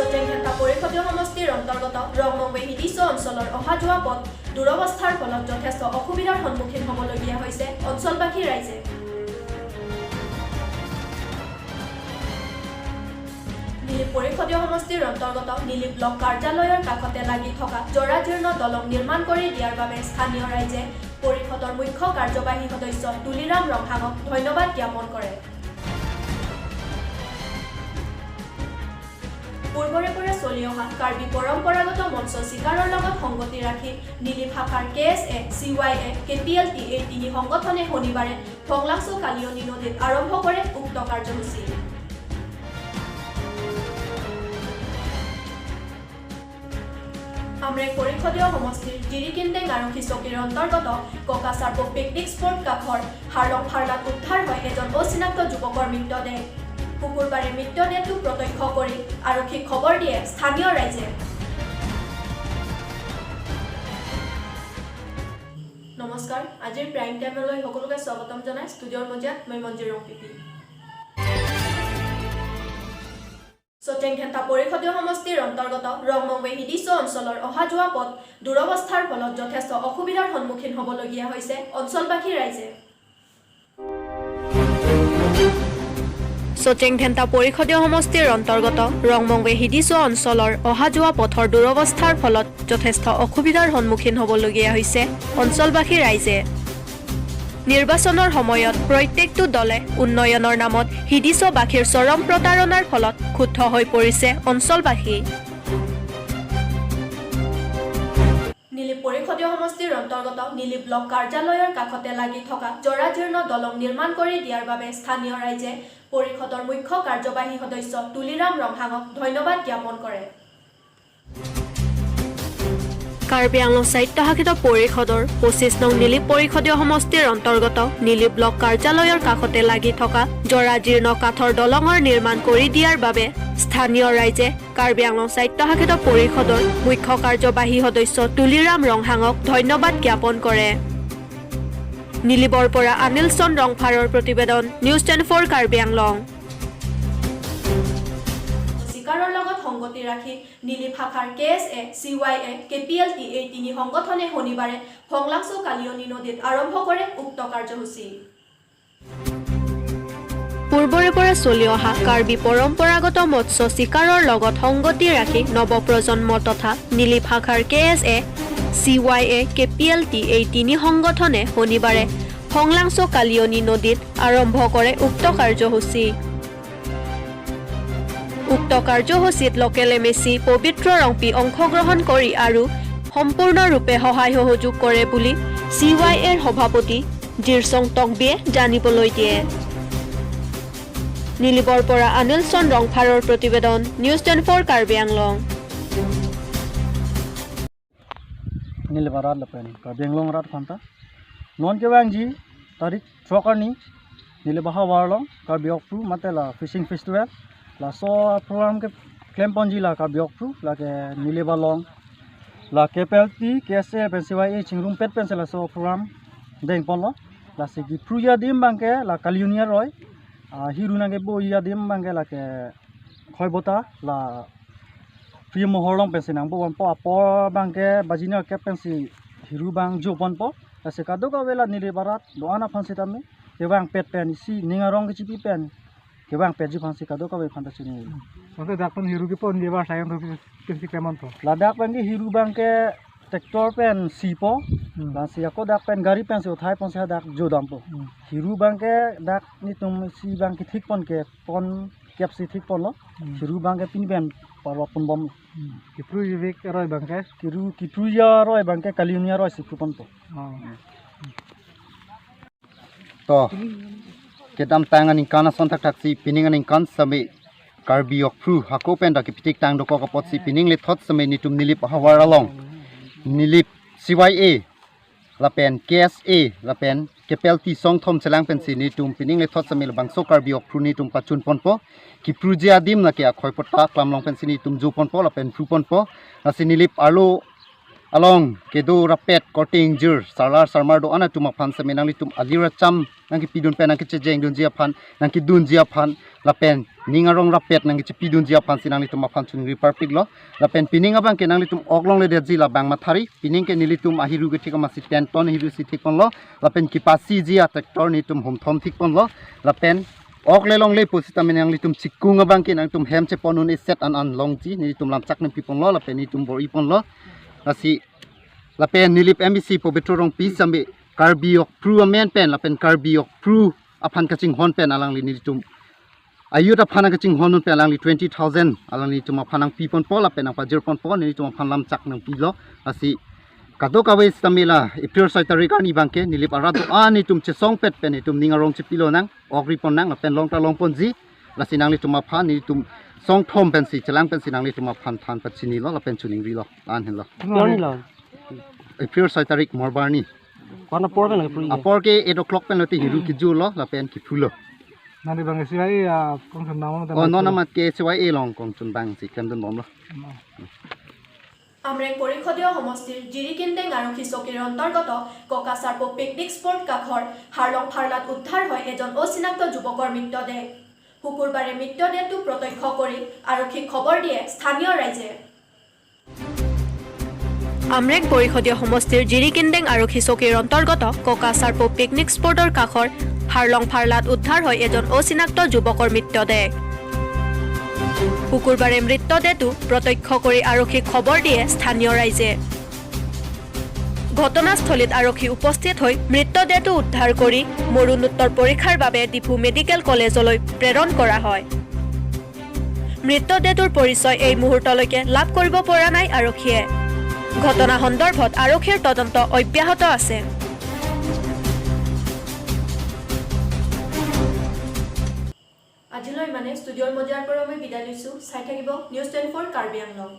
Sotenghenta পৰিষদীয় সমষ্টিৰ অন্তৰ্গত ৰংমংবে হিদিছ অঞ্চলৰ অহা যোৱা পথ দুৰৱস্থাৰ ফলত যথেষ্ট অসুবিধাৰ সন্মুখীন হ'বলগীয়া হৈছে অঞ্চলবাসী ৰাইজে। নীলি পৰিষদীয় সমষ্টিৰ অন্তৰ্গত নীলি ব্লক কাৰ্যালয়ৰ কাষতে লাগি থকা জৰাজীৰ্ণ দলং নিৰ্মাণ কৰি দিয়াৰ বাবে স্থানীয় ৰাইজে পৰিষদৰ মুখ্য কাৰ্যবাহী সদস্য তুলিৰাম ৰংহাঙক ধন্যবাদ জ্ঞাপন কৰে। পূৰ্বৰে পৰা চলি অহা কাৰ্বি পৰম্পৰাগত মঞ্চ চিকাৰৰ লগত সংগতি ৰাখি নীলি ভাষাৰ KSA, CYA, KPLT এই তিনি সংগঠনে শনিবাৰে ফংলাংচু কালিয়নী নদীত আৰম্ভ কৰে উক্ত কাৰ্যসূচী। আমৰেং পৰিষদীয় সমষ্টিৰ জিৰিকিন্দেং আৰক্ষী চকীৰ অন্তৰ্গত ককাচাৰ্প পিকনিক স্পট কাষৰ হাৰলং ফাৰ্লাত উদ্ধাৰ হয় এজন অচিনাক্ত যুৱকৰ মৃতদেহ। শুকুৰবাৰে মৃতদেহটো প্ৰত্যক্ষ কৰি আৰক্ষীক খবৰ দিয়ে স্থানীয় ৰাইজে। নমস্কাৰ, আজিৰ প্ৰাইম টাইমলৈ সকলোকে স্বাগতম জনাই ষ্টুডিঅ'ৰ মজিয়াত মই মঞ্জিৰ ৰংপিপি। Sotenghenta পৰিষদীয় সমষ্টিৰ অন্তৰ্গত ৰংমংবে হিদিছ অঞ্চলৰ অহা যোৱা পথ দুৰৱস্থাৰ ফলত যথেষ্ট অসুবিধাৰ সন্মুখীন হ'বলগীয়া হৈছে অঞ্চলবাসী ৰাইজে। Sotenghenta পৰিষদীয় সমষ্টিৰ অন্তৰ্গত ৰংমংবে হিদিছ অঞ্চলৰ অহা যোৱা পথৰ দুৰৱস্থাৰ ফলত যথেষ্ট অসুবিধাৰ সন্মুখীন হ'বলগীয়া হৈছে অঞ্চলবাসী ৰাইজে। নিৰ্বাচনৰ সময়ত প্ৰত্যেকটো দলে উন্নয়নৰ নামত হিদিছবাসীৰ চৰম প্ৰতাৰণাৰ ফলত ক্ষুব্ধ হৈ পৰিছে অঞ্চলবাসী। নীলি পৰিষদীয় সমষ্টিৰ অন্তৰ্গত নীলি ব্লক কাৰ্যালয়ৰ কাষতে লাগি থকা জৰাজীৰ্ণ দলং নিৰ্মাণ কৰি দিয়াৰ বাবে স্থানীয় ৰাইজে পৰিষদৰ মুখ্য কাৰ্যবাহী সদস্য তুলিৰাম ৰংহাঙক ধন্যবাদ জ্ঞাপন কৰে। কাৰ্বি আংলং স্বায়ত্তশাসিত পৰিষদৰ 25 নং নীলি পৰিষদীয় সমষ্টিৰ অন্তৰ্গত নীলি ব্লক কাৰ্যালয়ৰ কাষতে লাগি থকা জৰাজীৰ্ণ কাঠৰ দলঙৰ নিৰ্মাণ কৰি দিয়াৰ বাবে স্থানীয় ৰাইজে কাৰ্বি আংলং স্বায়ত্তশাসিত পৰিষদৰ মুখ্য কাৰ্যবাহী সদস্য তুলিৰাম ৰংহাঙক ধন্যবাদ জ্ঞাপন কৰে। নীলিবৰ পৰা আনিলচন ৰংফাৰৰ প্ৰতিবেদন News.News কাৰ্বি আংলং। চিকাৰৰ লগত সংগতি ৰাখি নীলি ভাষাৰ KSA, CYA, KPLT এই তিনি সংগঠনে শনিবাৰে ফংলাংচু কালিয়নী নদীত আৰম্ভ কৰে উক্ত কাৰ্যসূচী। পূৰ্বৰে পৰা চলি অহা কাৰ্বি পৰম্পৰাগত মৎস্য চিকাৰৰ লগত সংগতি ৰাখি নৱপ্ৰজন্ম তথা নীলি ভাষাৰ KSA, CYA, KPLT এই তিনি সংগঠনে শনিবাৰে ফংলাংচু কালিয়নী নদীত আৰম্ভ কৰে উক্ত কাৰ্যসূচী। উক্ত কাৰ্যসূচীত লোকেল এমেচি পবিত্ৰ ৰংপি অংশগ্ৰহণ কৰি আৰু সম্পূৰ্ণৰূপে সহায় সহযোগ কৰে বুলি CYAৰ সভাপতি জিৰচং টকবিয়ে জানিবলৈ দিয়ে। নীলিবৰ পৰা আনিলচন ৰংফাৰৰ প্ৰতিবেদন News.News কাৰ্বি আংলং। नीलबारात लपेन कार्बी आंगलों रात खंता नॉन के वांगी तारीख चौकनी नीलबाहा वारलों कार्बी ऑक्टू मतलब फिशिंग फेस्टिवल ला सो प्रोग्राम के क्लेम पंजी ला कार्बी ऑक्टू ला के नीलबालों ला KPLT KSA पेंसिवाई चिंगरूम पेट पेंसिल ला सो प्रोग्राम दें पलो ला से की प्रुया दिम बांके ला कालियोनिया रॉय हिरुना के बो या दिम बांके ला के खोयबोता ला Pria mohorong pensi nang po wampo apo bangke bajina ke pensi hiru bang jo ponpo ase kado ka wela nile barat doana phansi tamme ke bang pet pen si ningarong ke cipi pen ke bang pet ji phansi kado ka we phanta chini Oke, dakpun hiru ki pon dia sayang tu pensi kemon to. ladak pen hiru bang ke tractor pen si po dan si ako dak pen gari pen si uthai pon se dak jo dam po hiru bang ke dak ni tum si bang ki thik pon ke pon kep si thik pon lo hiru bang ke pin ben parwa pun bom Kipru yuvik roy bangke. Kipru ya roy bangke kaliunia roy sipu pon po to kedam tangan ingkana sontak taksi piningan ingkan same karbi okpru hakopen da kipitik tang doko kapot si pining le thot same nitum nilip hawaralong nilip CYA lapen KSA lapen KPLT song thom selang pensi nitum pining le thot same bangso karbi okpru nitum pachun ponpo kipru jia dim na ke akhoi pota klamlong pensi nitum ju ponpo lapen pru ponpo nasi nilip arlo along kedo rapet korting jur sarlar sarmar do ana tuma phan same nang litum alira cham nang ki pidun pe nang ki chejeng dun jia phan nang ki dun jia phan lapen ningarong rapet nang pidun jia pan sinang litum apan chung republic lo lapen pining abang ke nang litum oklong le deji la bang mathari pining ke nilitum ahiru ge thik masi 10 ton hiru si thik pon lo lapen kipasi jia tractor nitum humthom thik pon lo lapen okle long le posita men yang litum chikung abang ke nang tum hem che ponun e set an long ji nilitum lam chak nem pipon lo lapen nitum bori pon lo asi lapen nilip mbc po betorong pi sambe Karbi ok pru amen pen lapen Karbi ok pru apan kaching hon pen alang li nilitum ayut apana kaching hon pen alang li 20,000 alang li tum apanang pi pon po lapen apa 0.4 nilitum apan lam chak nang pi lo asi kato kawe stamela ipur sai tarika ni bangke nilip arado ani tum chesong pet pen tum ningarong chipilo nang ogri pon nang lapen long ta long pon ji lasinang li tum apan ni tum song thom pen si chelang pen sinang li tum apan than pachini lo lapen chuning ri lo an hen lo Nani lo. ipur sai tarik morbarni Warna por kan lagi. apor ke 8 o'clock pen loti hiru ki ju lo lapen ki phulo Nanti bang sih kong senang mana. oh nona mat ke siwai e long kong chun bang si kem den bom lo আমৰেং পৰিষদীয় সমষ্টিৰ জিৰিকিন্দেং আৰক্ষী চকীৰ অন্তৰ্গত ককাচাৰপো picnic spot কাষৰ হাৰলং ফাৰ্লাত উদ্ধাৰ হয় এজন অচিনাক্ত যুৱকৰ মৃতদেহ শুকুৰবাৰে মৃতদেহটো প্ৰত্যক্ষ কৰি আৰক্ষীক খবৰ দিয়ে স্থানীয় ৰাইজে আমৰেং পৰিষদীয় সমষ্টিৰ জিৰিকিন্দেং আৰক্ষী চকীৰ অন্তৰ্গত ককাচাৰপো পিকনিক স্পটৰ কাষৰ হাৰলং ফাৰ্লাত উদ্ধাৰ হয় এজন অচিনাক্ত যুৱকৰ মৃতদেহ শুকুৰবাৰে মৃতদেহটো প্ৰত্যক্ষ কৰি আৰক্ষীক খবৰ দিয়ে স্থানীয় ৰাইজে ঘটনাস্থলীত আৰক্ষী উপস্থিত হৈ মৃতদেহটো উদ্ধাৰ কৰি মৰণোত্তৰ পৰীক্ষাৰ বাবে ডিফু মেডিকেল কলেজলৈ প্ৰেৰণ কৰা হয় মৃতদেহটোৰ পৰিচয় এই মুহূৰ্তলৈকে লাভ কৰিব পৰা নাই আৰক্ষীয়ে ঘটনা সন্দৰ্ভত আৰক্ষীৰ তদন্ত অব্যাহত আছে আজিলৈ মানে ষ্টুডিঅ'ৰ মজিয়াৰ পৰা মই বিদায় লৈছো চাই থাকিব নিউজ 24 কাৰ্বি আংলং